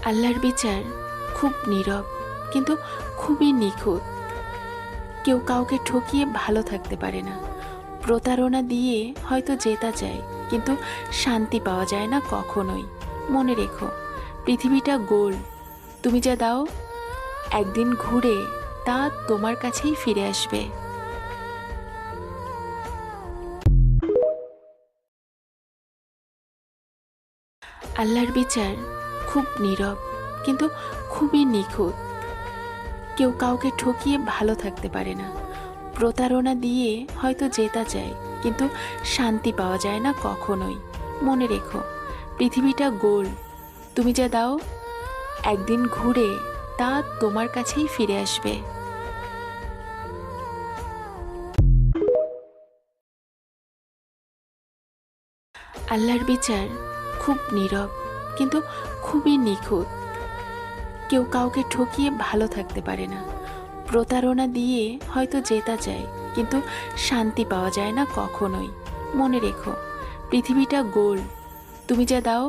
আল্লাহর বিচার খুব নীরব কিন্তু খুবই নিখুঁত। কেউ কাউকে ঠকিয়ে ভালো থাকতে পারে না। প্রতারণা দিয়ে হয়তো জেতা যায়, কিন্তু শান্তি পাওয়া যায় না কখনোই। মনে রেখো, পৃথিবীটা গোল। তুমি যা দাও একদিন ঘুরে তা তোমার কাছেই ফিরে আসবে। আল্লাহর বিচার খুব নীরব কিন্তু খুবই নিখুঁত। কেউ কাউকে ঠকিয়ে ভালো থাকতে পারে না। প্রতারণা দিয়ে হয়তো জেতা যায়, কিন্তু শান্তি পাওয়া যায় না কখনোই। মনে রেখো, পৃথিবীটা গোল। তুমি যা দাও একদিন ঘুরে তা তোমার কাছেই ফিরে আসবে। আল্লাহর বিচার খুব নীরব কিন্তু খুবই নিখুঁত। কেউ কাউকে ঠকিয়ে ভালো থাকতে পারে না। প্রতারণা দিয়ে হয়তো জেতা যায়, কিন্তু শান্তি পাওয়া যায় না কখনোই। মনে রেখো, পৃথিবীটা গোল। তুমি যা দাও